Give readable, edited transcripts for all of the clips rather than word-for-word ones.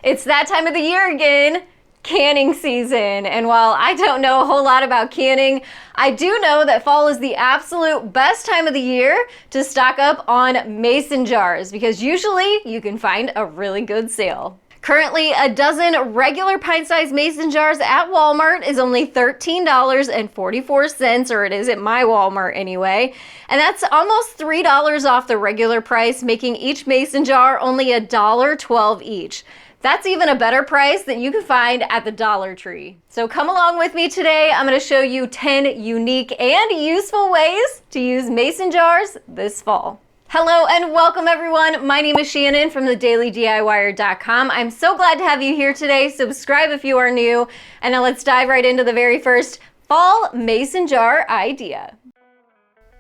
It's that time of the year again, canning season. And while I don't know a whole lot about canning, I do know that fall is the absolute best time of the year to stock up on mason jars because usually you can find a really good sale. Currently, a dozen regular pint-sized mason jars at Walmart is only $13.44, or it is at my Walmart anyway. And that's almost $3 off the regular price, making each mason jar only $1.12 each. That's even a better price than you can find at the Dollar Tree. So come along with me today. I'm going to show you 10 unique and useful ways to use mason jars this fall. Hello and welcome everyone. My name is Shannon from thedailydiywier.com. I'm so glad to have you here today. Subscribe if you are new. And now let's dive right into the very first fall mason jar idea.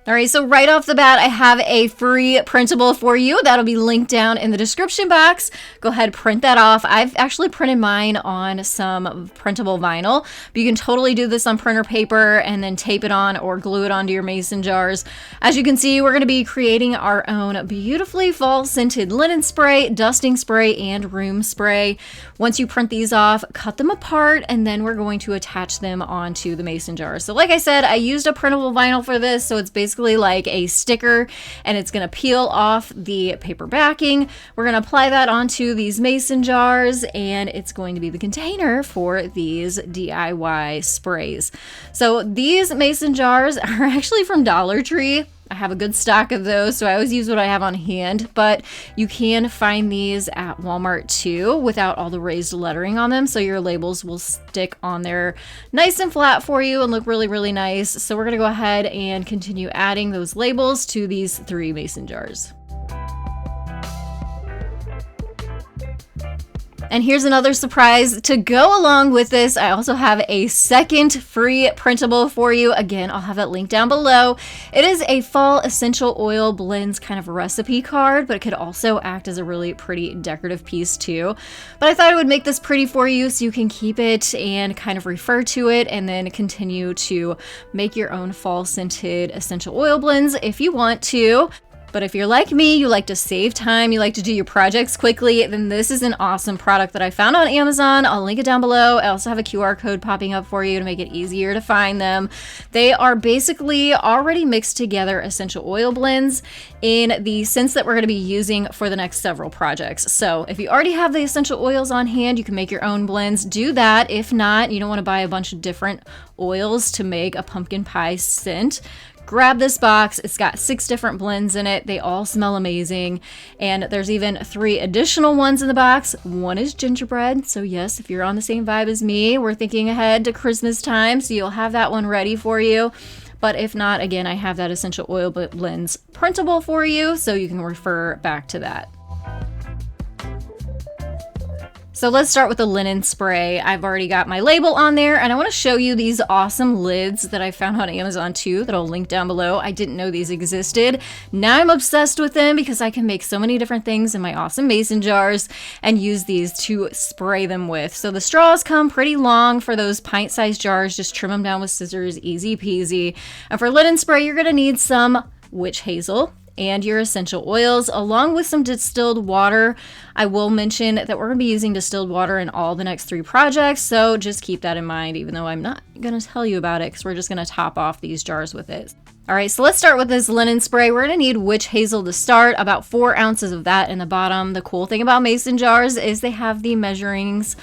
All right, so right off the bat, I have a free printable for you. That'll be linked down in the description box. Go ahead, print that off. I've actually printed mine on some printable vinyl, but you can totally do this on printer paper and then tape it on or glue it onto your mason jars. As you can see, we're gonna be creating our own beautifully fall scented linen spray, dusting spray, and room spray. Once you print these off, cut them apart, and then we're going to attach them onto the mason jars. So like I said, I used a printable vinyl for this, so it's basically like a sticker and it's going to peel off the paper backing. We're going to apply that onto these mason jars and it's going to be the container for these DIY sprays. So these mason jars are actually from Dollar Tree. I have a good stock of those, so I always use what I have on hand, but you can find these at Walmart too without all the raised lettering on them, so your labels will stick on there nice and flat for you and look really, really nice. So we're going to go ahead and continue adding those labels to these 3 mason jars. And here's another surprise to go along with this. I also have a second free printable for you. Again, I'll have that link down below. It is a fall essential oil blends kind of recipe card, but it could also act as a really pretty decorative piece too. But I thought I would make this pretty for you so you can keep it and kind of refer to it and then continue to make your own fall scented essential oil blends if you want to. But if you're like me, you like to save time, you like to do your projects quickly, then this is an awesome product that I found on Amazon. I'll link it down below. I also have a QR code popping up for you to make it easier to find them. They are basically already mixed together essential oil blends in the scents that we're going to be using for the next several projects. So if you already have the essential oils on hand, you can make your own blends. Do that. If not, you don't want to buy a bunch of different oils to make a pumpkin pie scent. Grab this box. It's got 6 different blends in it. They all smell amazing. And there's even 3 additional ones in the box. One is gingerbread. So yes, if you're on the same vibe as me, we're thinking ahead to Christmas time. So you'll have that one ready for you. But if not, again, I have that essential oil blends printable for you. So you can refer back to that. So let's start with the linen spray. I've already got my label on there and I want to show you these awesome lids that I found on Amazon too that I'll link down below. I didn't know these existed. Now I'm obsessed with them because I can make so many different things in my awesome mason jars and use these to spray them with. So the straws come pretty long for those pint-sized jars. Just trim them down with scissors, easy peasy. And for linen spray, you're going to need some witch hazel and your essential oils along with some distilled water. I will mention that we're going to be using distilled water in all the next 3 projects, so just keep that in mind, even though I'm not going to tell you about it because we're just going to top off these jars with it. All right, so let's start with this linen spray. We're gonna need witch hazel to start, about 4 ounces of that in the bottom. The cool thing about mason jars is they have the measurings,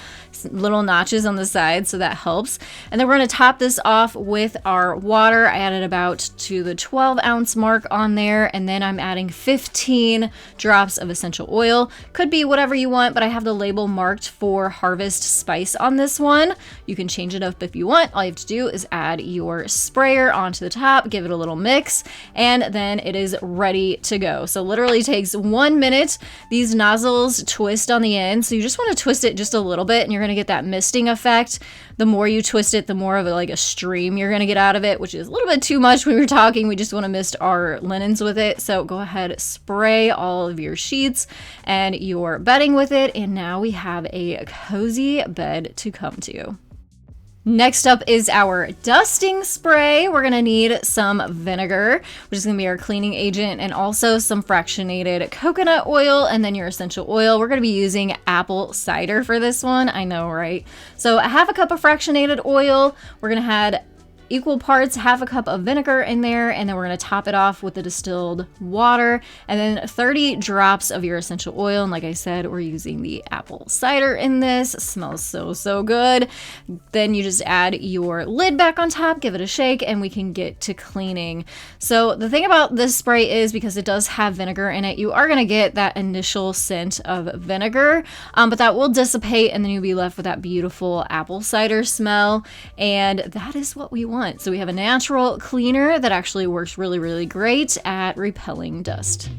little notches on the side, so that helps. And then we're gonna top this off with our water. I added about to the 12-ounce mark on there, and then I'm adding 15 drops of essential oil. Could be whatever you want, but I have the label marked for Harvest Spice on this one. You can change it up if you want. All you have to do is add your sprayer onto the top, give it a little mix, and then it is ready to go. So literally takes 1 minute. These nozzles twist on the end, so you just want to twist it just a little bit and you're going to get that misting effect. The more you twist it, the more of a stream you're going to get out of it, which is a little bit too much when we're talking. We just want to mist our linens with it. So go ahead, spray all of your sheets and your bedding with it, and now we have a cozy bed to come to. Next up is our dusting spray. We're gonna need some vinegar, which is gonna be our cleaning agent, and also some fractionated coconut oil, and then your essential oil. We're gonna be using apple cider for this one. I know, right? So a half a cup of fractionated oil. We're gonna add equal parts, half a cup of vinegar in there, and then we're going to top it off with the distilled water, and then 30 drops of your essential oil. And like I said, we're using the apple cider in this. It smells so good. Then you just add your lid back on top, give it a shake, and we can get to cleaning. So the thing about this spray is, because it does have vinegar in it, you are going to get that initial scent of vinegar, but that will dissipate, and then you'll be left with that beautiful apple cider smell, and that is what we want. So we have a natural cleaner that actually works really great at repelling dust.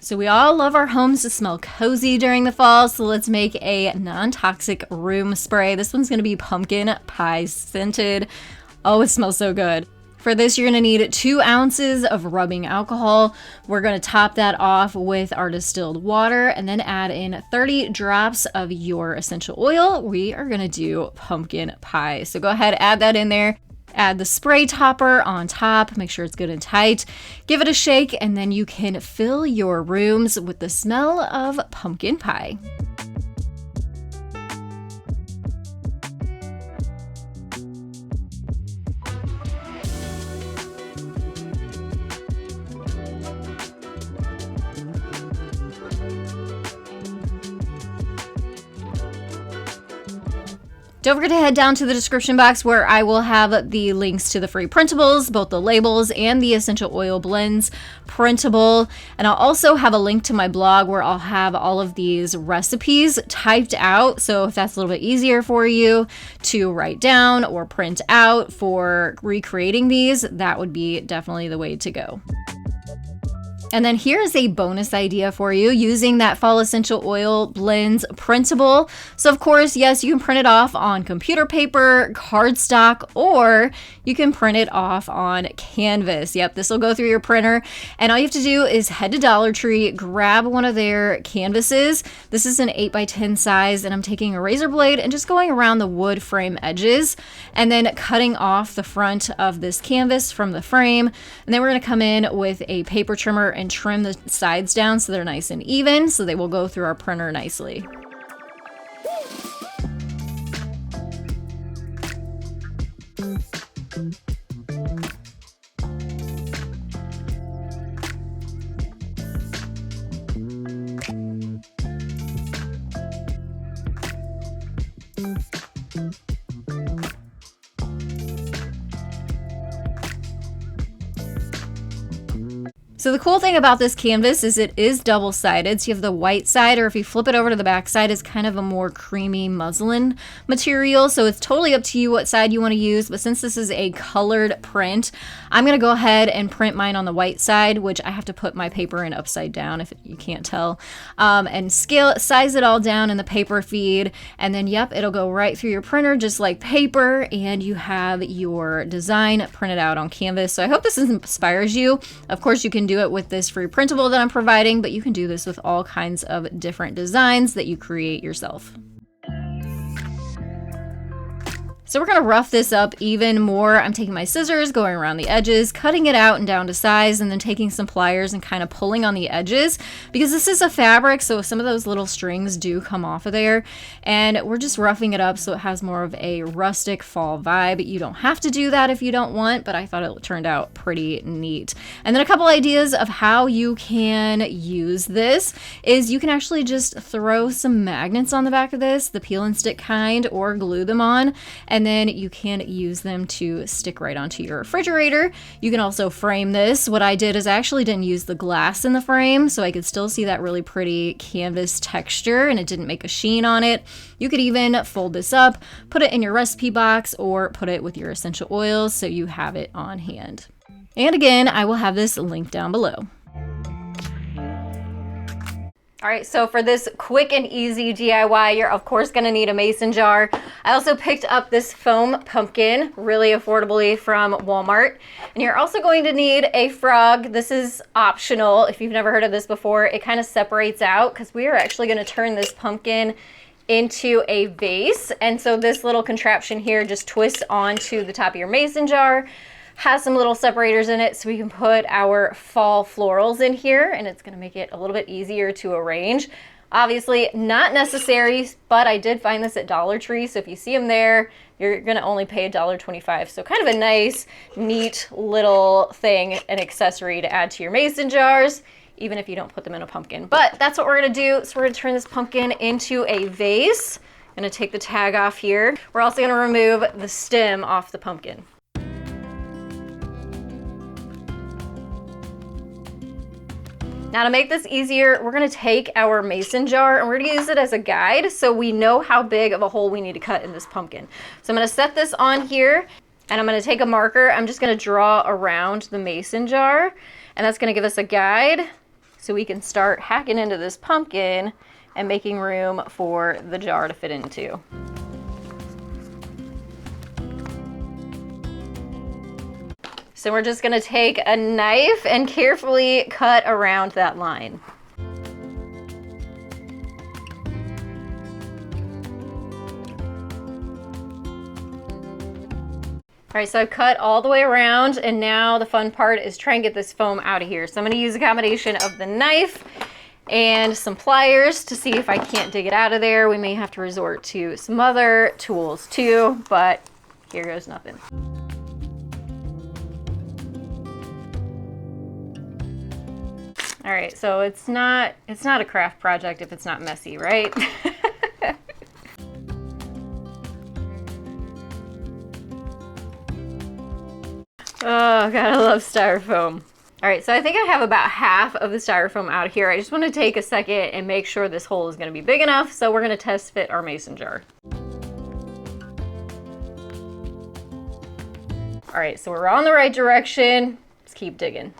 So we all love our homes to smell cozy during the fall, so let's make a non-toxic room spray. This one's gonna be pumpkin pie scented. Oh, it smells so good. For this, you're gonna need 2 ounces of rubbing alcohol. We're gonna top that off with our distilled water and then add in 30 drops of your essential oil. We are gonna do pumpkin pie. So go ahead, add that in there. Add the spray topper on top, make sure it's good and tight. Give it a shake, and then you can fill your rooms with the smell of pumpkin pie. Don't forget to head down to the description box where I will have the links to the free printables, both the labels and the essential oil blends printable. And I'll also have a link to my blog where I'll have all of these recipes typed out. So if that's a little bit easier for you to write down or print out for recreating these, that would be definitely the way to go. And then here's a bonus idea for you using that fall essential oil blends printable. So of course, yes, you can print it off on computer paper, cardstock, or you can print it off on canvas. Yep, this will go through your printer. And all you have to do is head to Dollar Tree, grab one of their canvases. This is an 8x10 size, and I'm taking a razor blade and just going around the wood frame edges and then cutting off the front of this canvas from the frame. And then we're gonna come in with a paper trimmer and trim the sides down so they're nice and even, so they will go through our printer nicely. So the cool thing about this canvas is it is double-sided. So you have the white side, or if you flip it over to the back side, it's kind of a more creamy muslin material. So it's totally up to you what side you want to use. But since this is a colored print, I'm going to go ahead and print mine on the white side, which I have to put my paper in upside down if you can't tell, and size it all down in the paper feed. And then, yep, it'll go right through your printer just like paper, and you have your design printed out on canvas. So I hope this inspires you. Of course, you can do it with this free printable that I'm providing, but you can do this with all kinds of different designs that you create yourself. So we're gonna rough this up even more. I'm taking my scissors, going around the edges, cutting it out and down to size, and then taking some pliers and kind of pulling on the edges, because this is a fabric, so some of those little strings do come off of there. And we're just roughing it up so it has more of a rustic fall vibe. You don't have to do that if you don't want, but I thought it turned out pretty neat. And then a couple ideas of how you can use this is you can actually just throw some magnets on the back of this, the peel and stick kind, or glue them on, and and then you can use them to stick right onto your refrigerator. You can also frame this. What I did is I actually didn't use the glass in the frame, so I could still see that really pretty canvas texture and it didn't make a sheen on it. You could even fold this up, put it in your recipe box, or put it with your essential oils so you have it on hand. And again, I will have this linked down below. All right, so for this quick and easy DIY, you're of course gonna need a mason jar. I also picked up this foam pumpkin really affordably from Walmart. And you're also going to need a frog. This is optional. If you've never heard of this before, it kind of separates out because we are actually gonna turn this pumpkin into a vase. And so this little contraption here just twists onto the top of your mason jar. Has some little separators in it so we can put our fall florals in here, and it's going to make it a little bit easier to arrange. Obviously not necessary, but I did find this at Dollar Tree, so if you see them there, you're going to only pay $1.25. So kind of a nice, neat little thing, an accessory to add to your mason jars, even if you don't put them in a pumpkin. But that's what we're going to do. So we're going to turn this pumpkin into a vase. I'm going to take the tag off here. We're also going to remove the stem off the pumpkin. Now to make this easier, we're gonna take our mason jar and we're gonna use it as a guide so we know how big of a hole we need to cut in this pumpkin. So I'm gonna set this on here and I'm gonna take a marker. I'm just gonna draw around the mason jar and that's gonna give us a guide so we can start hacking into this pumpkin and making room for the jar to fit into. So we're just gonna take a knife and carefully cut around that line. All right, so I've cut all the way around and now the fun part is try and get this foam out of here. So I'm gonna use a combination of the knife and some pliers to see if I can't dig it out of there. We may have to resort to some other tools too, but here goes nothing. All right, so it's not a craft project if it's not messy, right? Oh, gotta love styrofoam. All right, so I think I have about half of the styrofoam out here. I just want to take a second and make sure this hole is gonna be big enough, so we're gonna test fit our mason jar. All right, so we're on the right direction. Let's keep digging.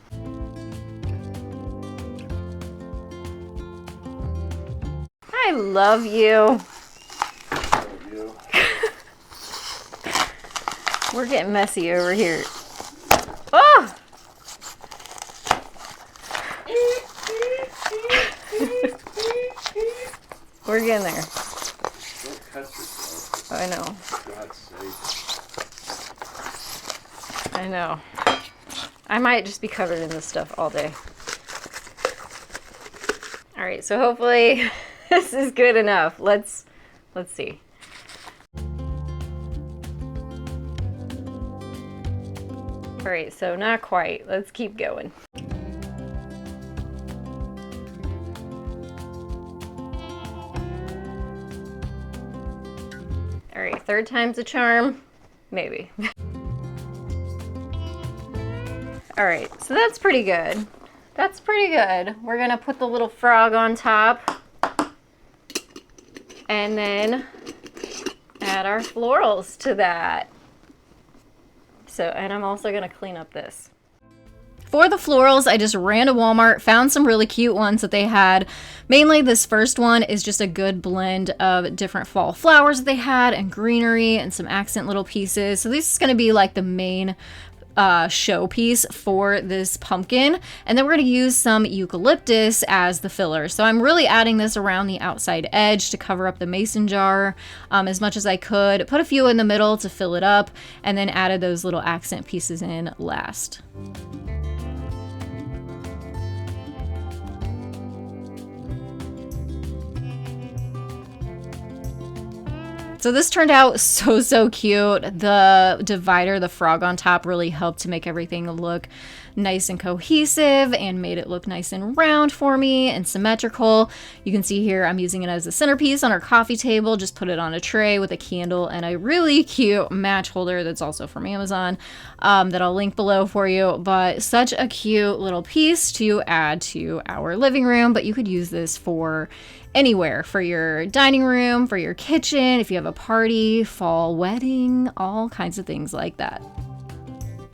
I love you. Love you. We're getting messy over here. Oh! We're getting there. Don't cut yourself. I know. For God's sake. I know. I might just be covered in this stuff all day. All right, so hopefully this is good enough. Let's see. All right, so not quite. Let's keep going. All right, third time's a charm, maybe. All right, so that's pretty good. That's pretty good. We're gonna put the little frog on top and then add our florals to that. So, and I'm also gonna clean up this. For the florals, I just ran to Walmart, found some really cute ones that they had. Mainly this first one is just a good blend of different fall flowers that they had and greenery and some accent little pieces. So this is gonna be like the main showpiece for this pumpkin, and then we're going to use some eucalyptus as the filler. So I'm really adding this around the outside edge to cover up the mason jar as much as I could. Put a few in the middle to fill it up, and then added those little accent pieces in last. So this turned out so cute. The divider, the frog on top, really helped to make everything look nice and cohesive and made it look nice and round for me and symmetrical. You can see here I'm using it as a centerpiece on our coffee table. Just put it on a tray with a candle and a really cute match holder that's also from Amazon that I'll link below for you. But such a cute little piece to add to our living room, but you could use this for anywhere, for your dining room, for your kitchen, if you have a party, fall wedding, all kinds of things like that.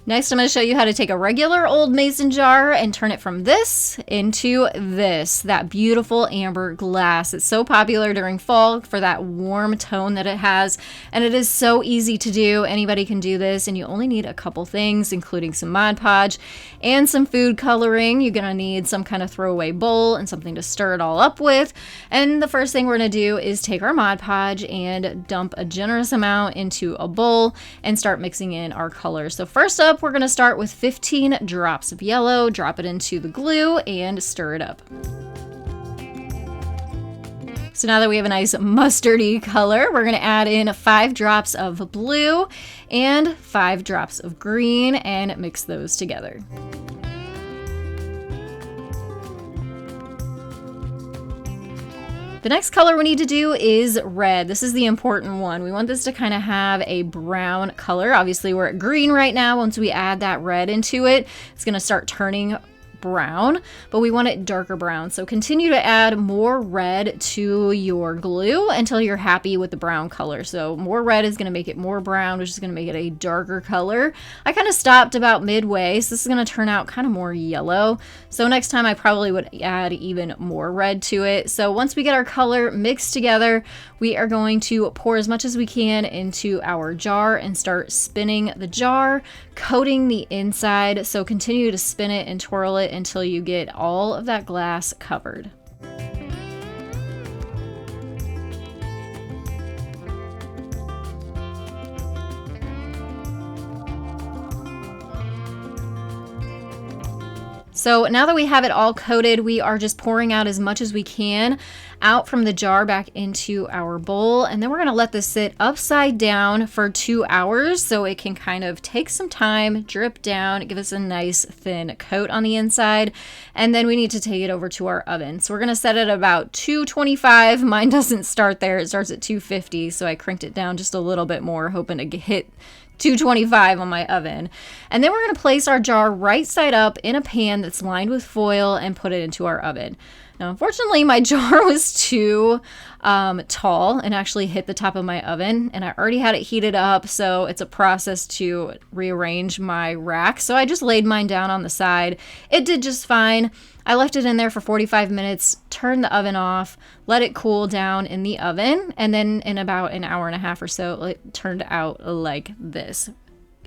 Next, I'm going to show you how to take a regular old mason jar and turn it from this into this, that beautiful amber glass. It's so popular during fall for that warm tone that it has, and it is so easy to do. Anybody can do this, and you only need a couple things, including some Mod Podge and some food coloring. You're going to need some kind of throwaway bowl and something to stir it all up with. And the first thing we're going to do is take our Mod Podge and dump a generous amount into a bowl and start mixing in our colors. So first up, we're going to start with 15 drops of yellow, drop it into the glue, and stir it up. So now that we have a nice mustardy color, we're going to add in 5 drops of blue and 5 drops of green and mix those together. The next color we need to do is red. This is the important one. We want this to kind of have a brown color. Obviously, we're at green right now. Once we add that red into it, it's going to start turning brown, but we want it darker brown. So continue to add more red to your glue until you're happy with the brown color. So more red is going to make it more brown, which is going to make it a darker color. I kind of stopped about midway, so this is going to turn out kind of more yellow. So next time I probably would add even more red to it. So once we get our color mixed together, we are going to pour as much as we can into our jar and start spinning the jar, coating the inside. So continue to spin it and twirl it until you get all of that glass covered. So now that we have it all coated, we are just pouring out as much as we can out from the jar back into our bowl. And then we're going to let this sit upside down for 2 hours so it can kind of take some time, drip down, give us a nice thin coat on the inside. And then we need to take it over to our oven. So we're going to set it about 225. Mine doesn't start there. It starts at 250. So I cranked it down just a little bit more, hoping to hit 225 on my oven. And then we're going to place our jar right side up in a pan that's lined with foil and put it into our oven. Now, unfortunately, my jar was too tall and actually hit the top of my oven, and I already had it heated up, so it's a process to rearrange my rack. So I just laid mine down on the side. It did just fine. I left it in there for 45 minutes, turned the oven off, let it cool down in the oven, and then in about an hour and a half or so, it turned out like this.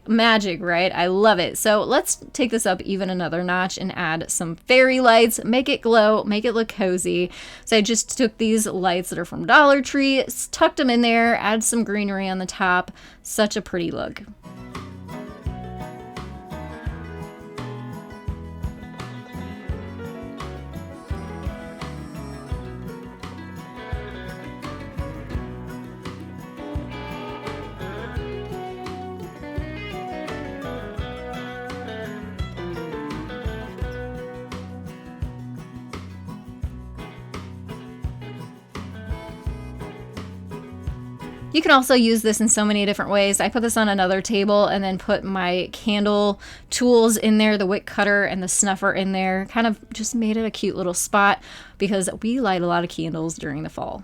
Magic, right? I love it. So let's take this up even another notch and add some fairy lights, make it glow, make it look cozy. So I just took these lights that are from Dollar Tree, tucked them in there, add some greenery on the top. Such a pretty look. You can also use this in so many different ways. I put this on another table and then put my candle tools in there, the wick cutter and the snuffer in there. Kind of just made it a cute little spot because we light a lot of candles during the fall.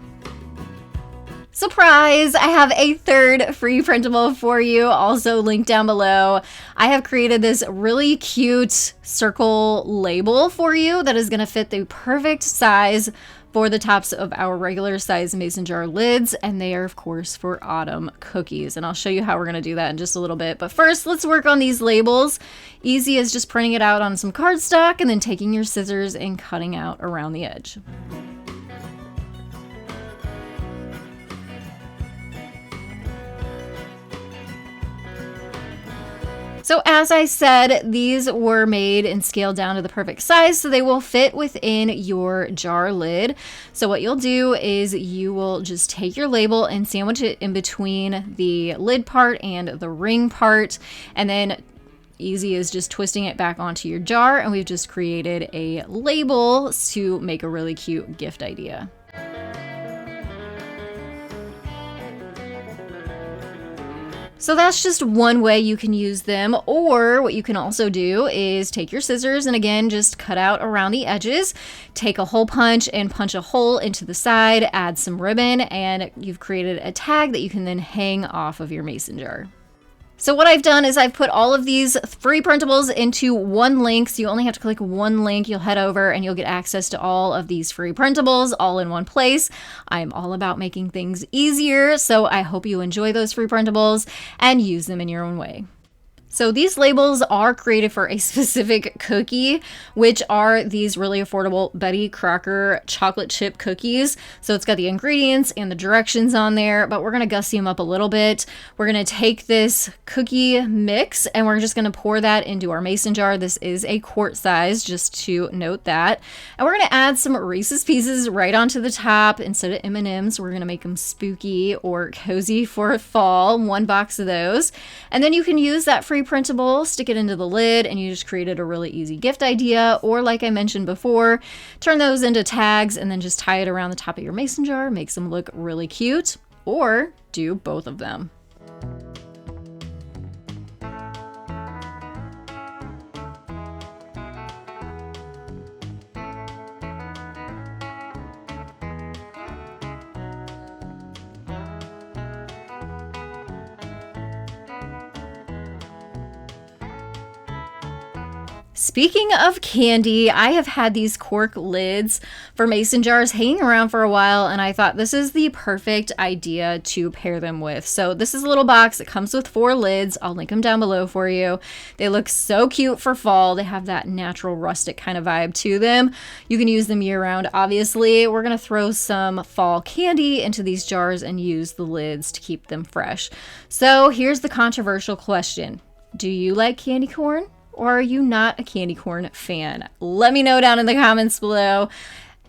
Surprise! I have a third free printable for you, also linked down below. I have created this really cute circle label for you that is going to fit the perfect size for the tops of our regular size mason jar lids, and they are of course for autumn cookies, and I'll show you how we're going to do that in just a little bit. But first, let's work on these labels. Easy as just printing it out on some cardstock and then taking your scissors and cutting out around the edge. So as I said, these were made and scaled down to the perfect size so they will fit within your jar lid. So what you'll do is you will just take your label and sandwich it in between the lid part and the ring part, and then easy as just twisting it back onto your jar, and we've just created a label to make a really cute gift idea. So that's just one way you can use them, or what you can also do is take your scissors and again just cut out around the edges, take a hole punch and punch a hole into the side, add some ribbon, and you've created a tag that you can then hang off of your mason jar. So what I've done is I've put all of these free printables into one link. So you only have to click one link. You'll head over and you'll get access to all of these free printables all in one place. I'm all about making things easier. So I hope you enjoy those free printables and use them in your own way. So these labels are created for a specific cookie, which are these really affordable Betty Crocker chocolate chip cookies. So it's got the ingredients and the directions on there, but we're going to gussy them up a little bit. We're going to take this cookie mix and we're just going to pour that into our mason jar. This is a quart size, just to note that. And we're going to add some Reese's Pieces right onto the top. Instead of M&Ms, we're going to make them spooky or cozy for fall. 1 box of those. And then you can use that free printable, stick it into the lid, and you just created a really easy gift idea. Or like I mentioned before, turn those into tags and then just tie it around the top of your mason jar, makes them look really cute, or do both of them. Speaking of candy, I have had these cork lids for mason jars hanging around for a while, and I thought this is the perfect idea to pair them with. So this is a little box. It comes with 4 lids. I'll link them down below for you. They look so cute for fall. They have that natural rustic kind of vibe to them. You can use them year round, obviously. We're going to throw some fall candy into these jars and use the lids to keep them fresh. So here's the controversial question. Do you like candy corn? Or are you not a candy corn fan? Let me know down in the comments below.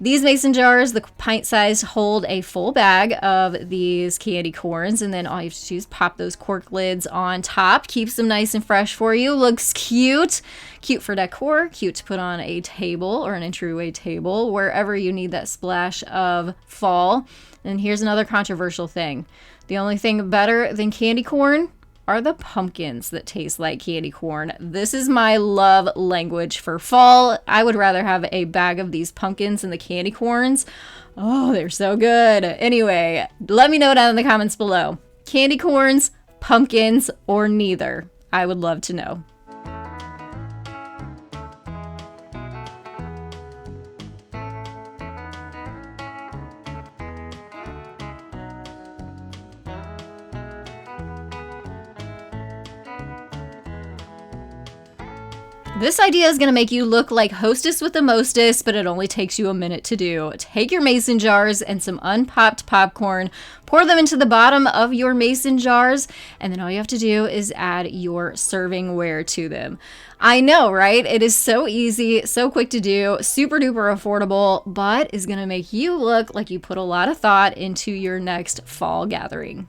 These mason jars, the pint size, hold a full bag of these candy corns, and then all you have to do is pop those cork lids on top. Keeps them nice and fresh for you. Looks cute. Cute for decor, cute to put on a table or an entryway table, wherever you need that splash of fall. And here's another controversial thing. The only thing better than candy corn are the pumpkins that taste like candy corn. This is my love language for fall. I would rather have a bag of these pumpkins than the candy corns. Oh, they're so good. Anyway, let me know down in the comments below. Candy corns, pumpkins, or neither? I would love to know. This idea is going to make you look like hostess with the mostest, but it only takes you a minute to do. Take your mason jars and some unpopped popcorn, pour them into the bottom of your mason jars, and then all you have to do is add your servingware to them. I know, right? It is so easy, so quick to do, super duper affordable, but is going to make you look like you put a lot of thought into your next fall gathering.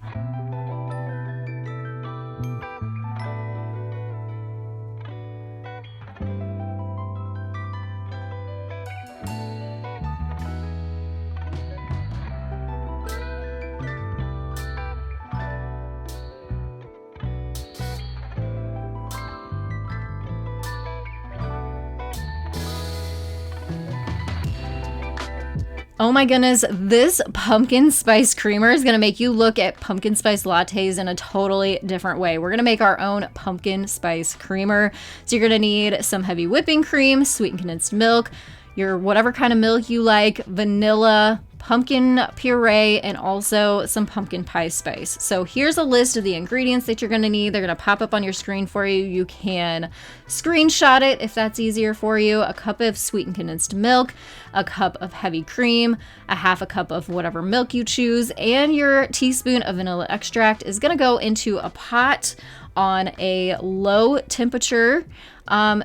Oh my goodness, this pumpkin spice creamer is going to make you look at pumpkin spice lattes in a totally different way. We're going to make our own pumpkin spice creamer. So you're going to need some heavy whipping cream, sweetened condensed milk, your whatever kind of milk you like, vanilla, pumpkin puree, and also some pumpkin pie spice. So here's a list of the ingredients that you're going to need. They're going to pop up on your screen for you. You can screenshot it if that's easier for you. A cup of sweetened condensed milk, a cup of heavy cream, a half a cup of whatever milk you choose, and your teaspoon of vanilla extract is going to go into a pot on a low temperature.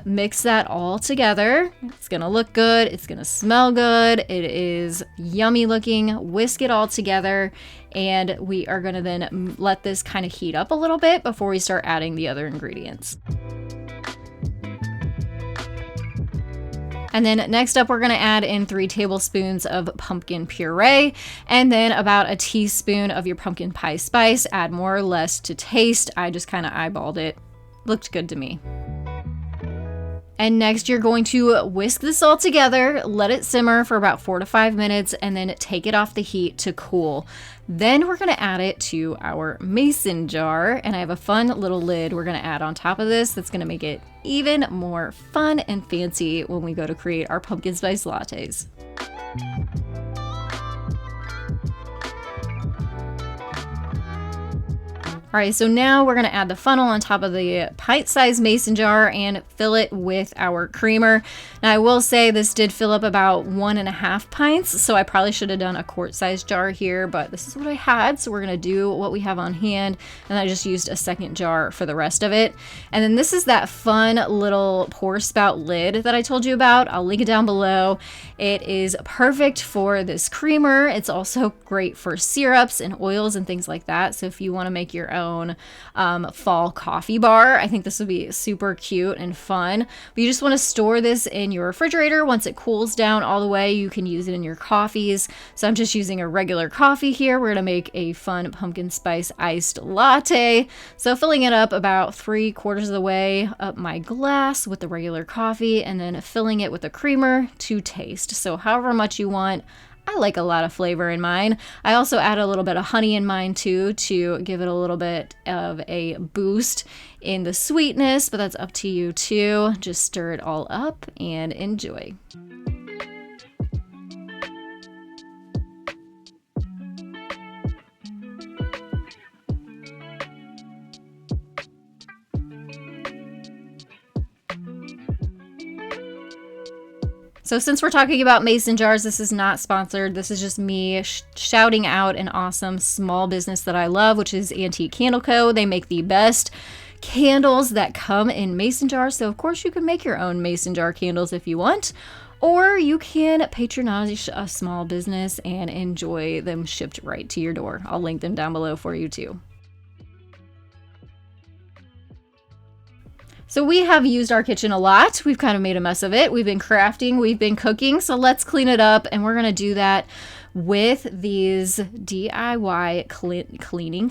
Mix that all together. It's gonna look good. It's gonna smell good. It is yummy looking. Whisk it all together, and we are gonna then let this kind of heat up a little bit before we start adding the other ingredients. And then next up, we're gonna add in 3 tablespoons of pumpkin puree, and then about a teaspoon of your pumpkin pie spice. Add more or less to taste. I just kind of eyeballed it. Looked good to me. And next, you're going to whisk this all together, let it simmer for about 4 to 5 minutes, and then take it off the heat to cool. Then we're gonna add it to our mason jar, and I have a fun little lid we're gonna add on top of this that's gonna make it even more fun and fancy when we go to create our pumpkin spice lattes. All right, so now we're gonna add the funnel on top of the pint-sized mason jar and fill it with our creamer. Now I will say this did fill up about 1.5 pints, so I probably should have done a quart-sized jar here, but this is what I had, so we're gonna do what we have on hand, and I just used a second jar for the rest of it. And then this is that fun little pour spout lid that I told you about. I'll link it down below. It is perfect for this creamer. It's also great for syrups and oils and things like that, so if you wanna make your own fall coffee bar, I think this would be super cute and fun. But you just want to store this in your refrigerator. Once it cools down all the way, you can use it in your coffees. So I'm just using a regular coffee here. We're gonna make a fun pumpkin spice iced latte. So filling it up about 3/4 of the way up my glass with the regular coffee, and then filling it with the creamer to taste. So however much you want. I like a lot of flavor in mine. I also add a little bit of honey in mine too to give it a little bit of a boost in the sweetness, but that's up to you too. Just stir it all up and enjoy. So since we're talking about mason jars, this is not sponsored. This is just me shouting out an awesome small business that I love, which is Antique Candle Co. They make the best candles that come in mason jars. So of course you can make your own mason jar candles if you want, or you can patronize a small business and enjoy them shipped right to your door. I'll link them down below for you too. So we have used our kitchen a lot. We've kind of made a mess of it. We've been crafting, we've been cooking, so let's clean it up, and we're gonna do that with these DIY cleansing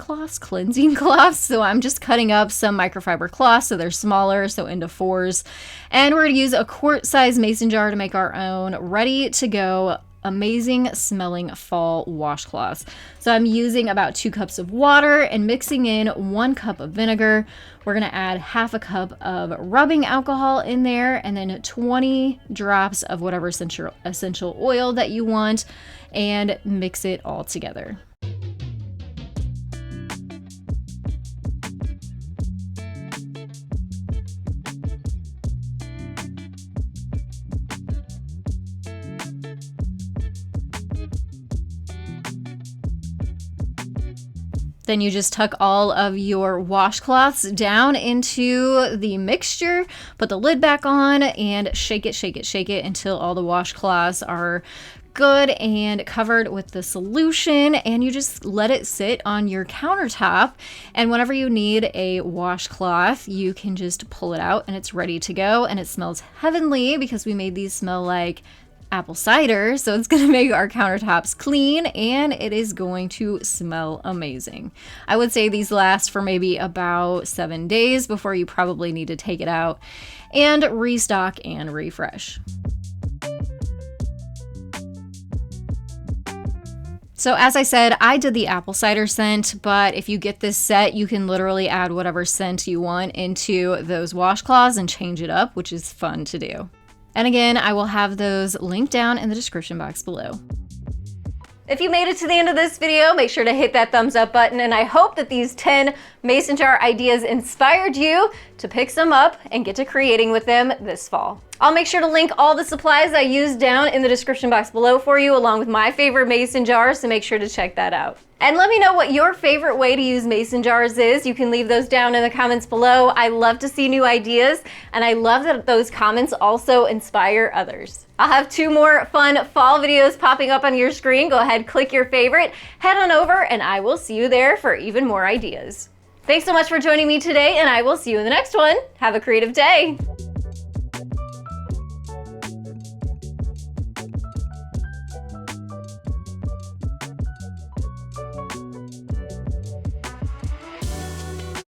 cloths. So I'm just cutting up some microfiber cloths so they're smaller, so into 4s. And we're gonna use a quart-sized mason jar to make our own ready to go amazing smelling fall washcloths. So I'm using about 2 cups of water and mixing in 1 cup of vinegar. We're gonna add half a cup of rubbing alcohol in there, and then 20 drops of whatever essential oil that you want, and mix it all together. Then you just tuck all of your washcloths down into the mixture, put the lid back on, and shake it until all the washcloths are good and covered with the solution, and you just let it sit on your countertop. And whenever you need a washcloth, you can just pull it out and it's ready to go, and it smells heavenly because we made these smell like apple cider, so it's gonna make our countertops clean, and it is going to smell amazing. I would say these last for maybe about 7 days before you probably need to take it out and restock and refresh. So as I said, I did the apple cider scent, but if you get this set, you can literally add whatever scent you want into those washcloths and change it up, which is fun to do. And again, I will have those linked down in the description box below. If you made it to the end of this video, make sure to hit that thumbs up button, and I hope that these 10 mason jar ideas inspired you to pick some up and get to creating with them this fall. I'll make sure to link all the supplies I used down in the description box below for you, along with my favorite mason jars, so make sure to check that out. And let me know what your favorite way to use mason jars is. You can leave those down in the comments below. I love to see new ideas, and I love that those comments also inspire others. I'll have 2 more fun fall videos popping up on your screen. Go ahead, click your favorite, head on over, and I will see you there for even more ideas. Thanks so much for joining me today, and I will see you in the next one. Have a creative day.